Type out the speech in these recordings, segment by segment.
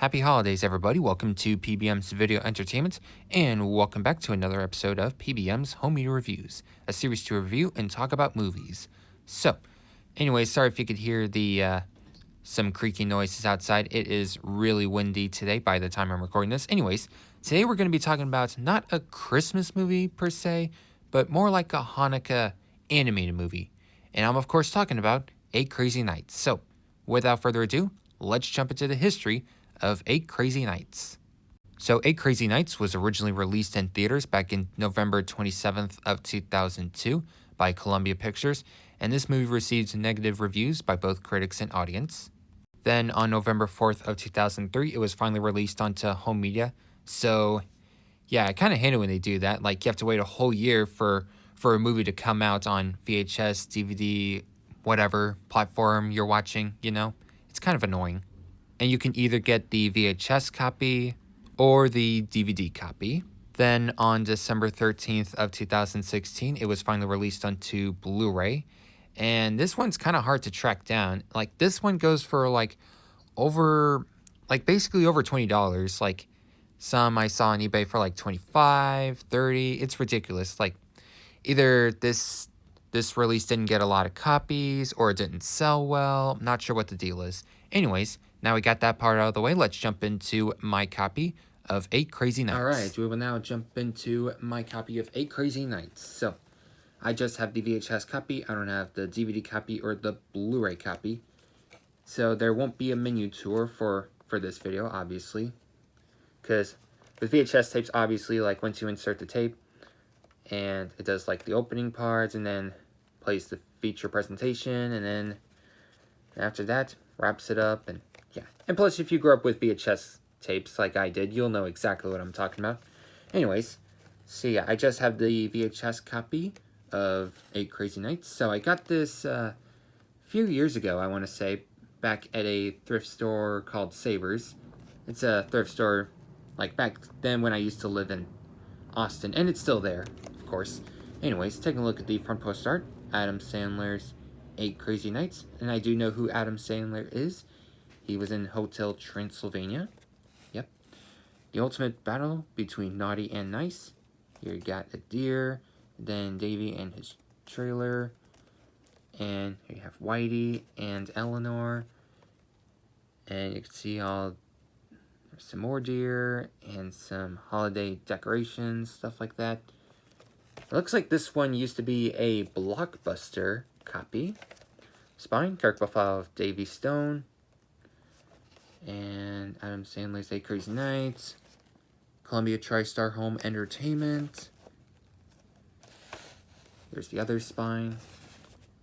Happy holidays, everybody. Welcome to PBM's Video Entertainment, and welcome back to another episode of PBM's Home Media Reviews, a series to review and talk about movies. So, anyway, sorry if you could hear the some creaking noises outside. It is really windy today by the time I'm recording this. Anyways, today we're going to be talking about not a Christmas movie per se, but more like a Hanukkah animated movie. And I'm, of course, talking about 8 Crazy Nights. So, without further ado, let's jump into the history of 8 Crazy Nights. So 8 Crazy Nights was originally released in theaters back in November 27th of 2002 by Columbia Pictures, and this movie received negative reviews by both critics and audience. Then on November 4th of 2003, it was finally released onto home media. So yeah, I kind of hate it when they do that. Like, you have to wait a whole year for a movie to come out on VHS, DVD, whatever platform you're watching, you know? It's kind of annoying. And you can either get the VHS copy or the DVD copy. Then on December 13th of 2016, it was finally released onto Blu-ray. And this one's kind of hard to track down. Like, this one goes for basically over $20. Like, some I saw on eBay for like 25, 30. It's ridiculous. Like, either this release didn't get a lot of copies or it didn't sell well. I'm not sure what the deal is. Anyways, now we got that part out of the way, let's jump into my copy of 8 Crazy Nights. Alright, we will now jump into my copy of 8 Crazy Nights. So, I just have the VHS copy. I don't have the DVD copy or the Blu-ray copy. So, there won't be a menu tour for this video, obviously. Because with VHS tapes, obviously, like, once you insert the tape, and it does, like, the opening parts, and then plays the feature presentation, and then after that, wraps it up, and yeah. And plus, if you grew up with VHS tapes like I did, you'll know exactly what I'm talking about. Anyways, so yeah, I just have the VHS copy of 8 Crazy Nights. So I got this a few years ago, I want to say, back at a thrift store called Savers. It's a thrift store, like, back then when I used to live in Austin, and it's still there, of course. Anyways, taking a look at the front poster art, Adam Sandler's 8 Crazy Nights, and I do know who Adam Sandler is. He was in Hotel Transylvania. Yep. The ultimate battle between naughty and nice. Here you got a deer, then Davy and his trailer, and here you have Whitey and Eleanor, and you can see there's some more deer and some holiday decorations, stuff like that. It looks like this one used to be a Blockbuster copy. Spine, character profile of Davy Stone, and Adam Sandler's 8 Crazy Nights, Columbia TriStar Home Entertainment. There's the other spine,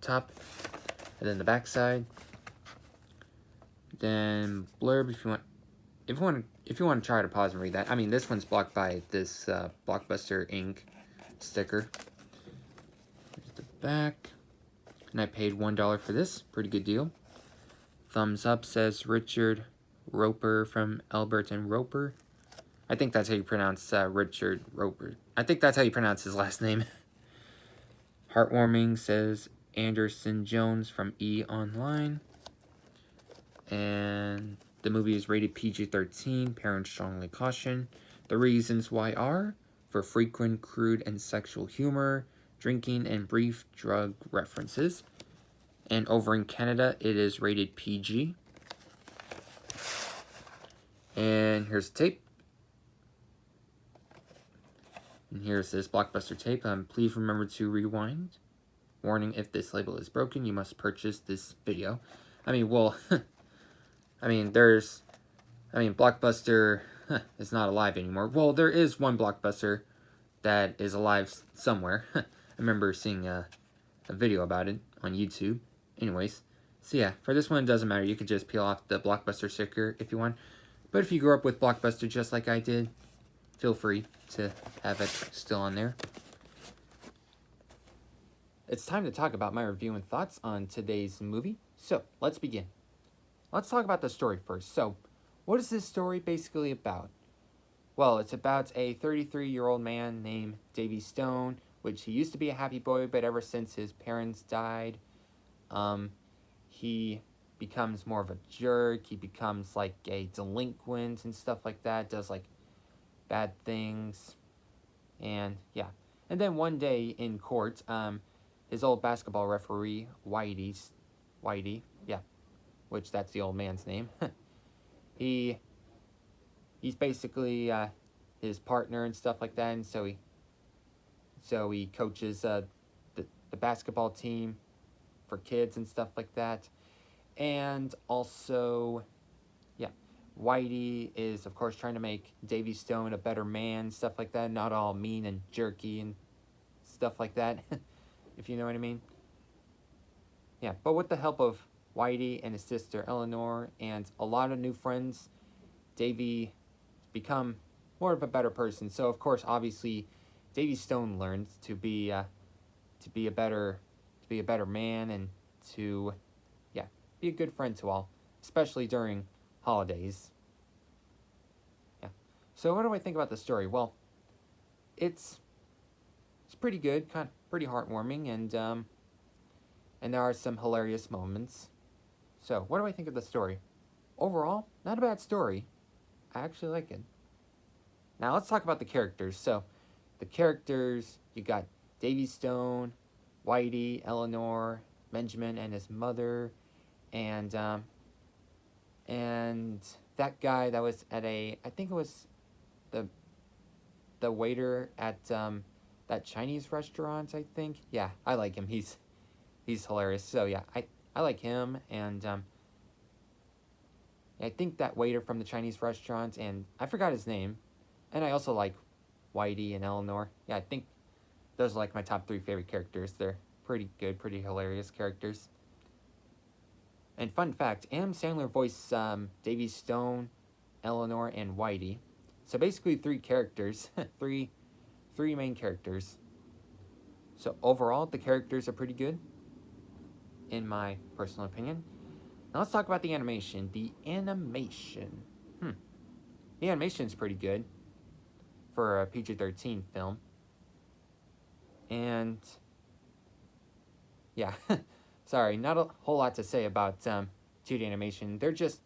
top, and then the back side. Then blurb if you want to try to pause and read that. I mean, this one's blocked by this Blockbuster Inc. sticker. There's the back. And I paid $1 for this. Pretty good deal. Thumbs up says Richard Roper from Albert and Roper. I think that's how you pronounce Richard Roper. I think that's how you pronounce his last name. Heartwarming says Anderson Jones from E! Online. And the movie is rated PG-13. Parents strongly caution. The reasons why are for frequent, crude, and sexual humor, drinking, and brief drug references. And over in Canada, it is rated PG. And here's the tape. And here's this Blockbuster tape. Please remember to rewind. Warning, if this label is broken, you must purchase this video. I mean, well, Blockbuster is not alive anymore. Well, there is one Blockbuster that is alive somewhere. I remember seeing a video about it on YouTube. Anyways, so yeah, for this one, it doesn't matter. You could just peel off the Blockbuster sticker if you want. But if you grew up with Blockbuster just like I did, feel free to have it still on there. It's time to talk about my review and thoughts on today's movie. So, let's begin. Let's talk about the story first. So, what is this story basically about? Well, it's about a 33-year-old man named Davy Stone, which he used to be a happy boy, but ever since his parents died, he becomes more of a jerk. He becomes like a delinquent and stuff like that. Does like bad things, and yeah. And then one day in court, his old basketball referee Whitey, yeah, which that's the old man's name. he he's basically his partner and stuff like that, and so he coaches the basketball team for kids and stuff like that. And also, yeah, Whitey is, of course, trying to make Davy Stone a better man, stuff like that, not all mean and jerky and stuff like that, if you know what I mean. Yeah, but with the help of Whitey and his sister Eleanor and a lot of new friends, Davy become more of a better person. So, of course, obviously, Davy Stone learns to be a better man and to, yeah, be a good friend to all, especially during holidays. Yeah. So what do I think about the story? Well, it's pretty good, kind of pretty heartwarming, and there are some hilarious moments. So what do I think of the story? Overall, not a bad story. I actually like it. Now let's talk about the characters. So the characters, you got Davy Stone, Whitey, Eleanor, Benjamin, and his mother, and and that guy that was at I think it was the waiter at that Chinese restaurant. I think, yeah, I like him. He's hilarious. So yeah, I like him, and I think that waiter from the Chinese restaurant, and I forgot his name, and I also like Whitey and Eleanor. Yeah, I think those are like my top 3 favorite characters. They're pretty good, pretty hilarious characters. And fun fact, Adam Sandler voiced Davy Stone, Eleanor, and Whitey. So basically 3 characters, three main characters. So overall, the characters are pretty good, in my personal opinion. Now let's talk about the animation. The animation. The animation's pretty good for a PG-13 film. And yeah, sorry, not a whole lot to say about 2D animation. They're just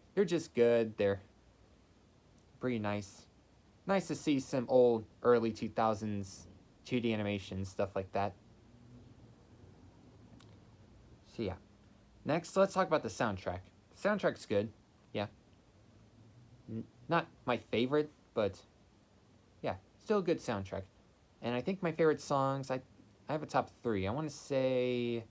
good. They're pretty nice. Nice to see some old early 2000s 2D animation, stuff like that. So yeah. Next, let's talk about the soundtrack. The soundtrack's good. Yeah. Not my favorite, but yeah, still a good soundtrack. And I think my favorite songs, I have a top 3. I want to say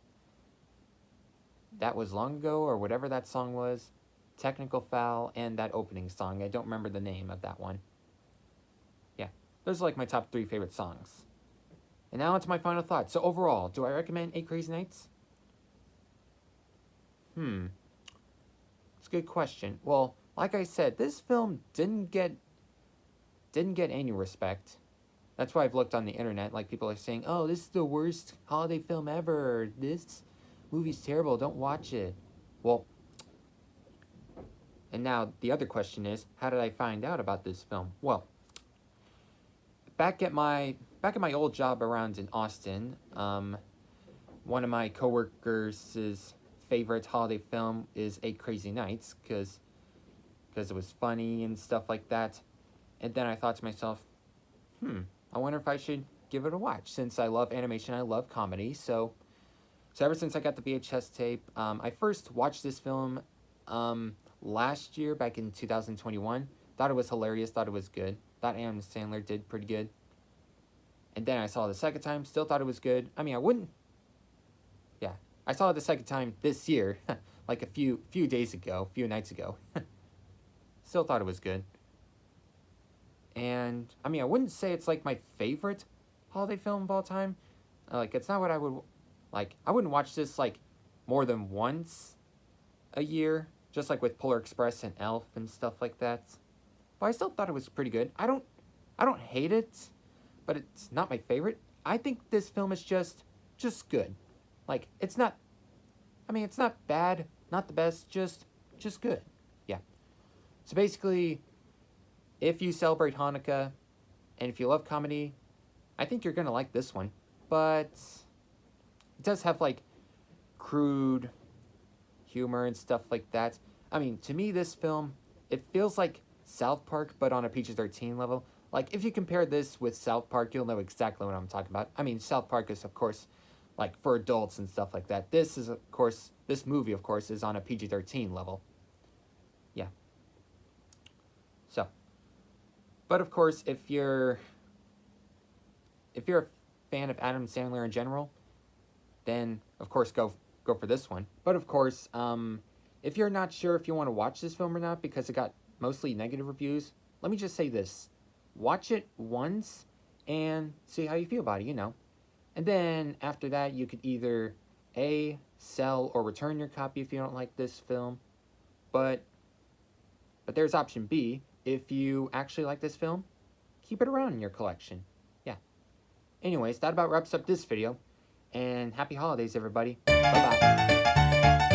That Was Long Ago, or whatever that song was, Technical Foul, and that opening song. I don't remember the name of that one. Yeah, those are like my top 3 favorite songs. And now onto my final thoughts. So overall, do I recommend 8 Crazy Nights? It's a good question. Well, like I said, this film didn't get any respect. That's why I've looked on the internet. Like, people are saying, "Oh, this is the worst holiday film ever. This movie's terrible. Don't watch it." Well, and now the other question is, how did I find out about this film? Well, back at my old job around in Austin, one of my coworkers' favorite holiday film is 8 Crazy Nights, because it was funny and stuff like that. And then I thought to myself, I wonder if I should give it a watch, since I love animation, I love comedy. So ever since I got the VHS tape, I first watched this film last year, back in 2021. Thought it was hilarious, thought it was good. Thought Adam Sandler did pretty good. And then I saw it the second time, still thought it was good. I mean, I saw it the second time this year, like a few nights ago. Still thought it was good. And, I mean, I wouldn't say it's like my favorite holiday film of all time. Like, it's not what I would, like, I wouldn't watch this, like, more than once a year, just like with Polar Express and Elf and stuff like that. But I still thought it was pretty good. I don't hate it, but it's not my favorite. I think this film is just good. Like, it's not bad, not the best, just good. Yeah. So basically, if you celebrate Hanukkah, and if you love comedy, I think you're gonna like this one. But it does have, like, crude humor and stuff like that. I mean, to me, this film, it feels like South Park, but on a PG-13 level. Like, if you compare this with South Park, you'll know exactly what I'm talking about. I mean, South Park is, of course, like, for adults and stuff like that. This is, of course, this movie, of course, is on a PG-13 level. Yeah. So, but of course, if you're a fan of Adam Sandler in general, then of course go for this one. But of course, if you're not sure if you want to watch this film or not because it got mostly negative reviews, let me just say this: watch it once and see how you feel about it. And then after that, you could either sell or return your copy if you don't like this film. But there's option B. If you actually like this film, keep it around in your collection. Yeah. Anyways, that about wraps up this video. And happy holidays, everybody. Bye-bye.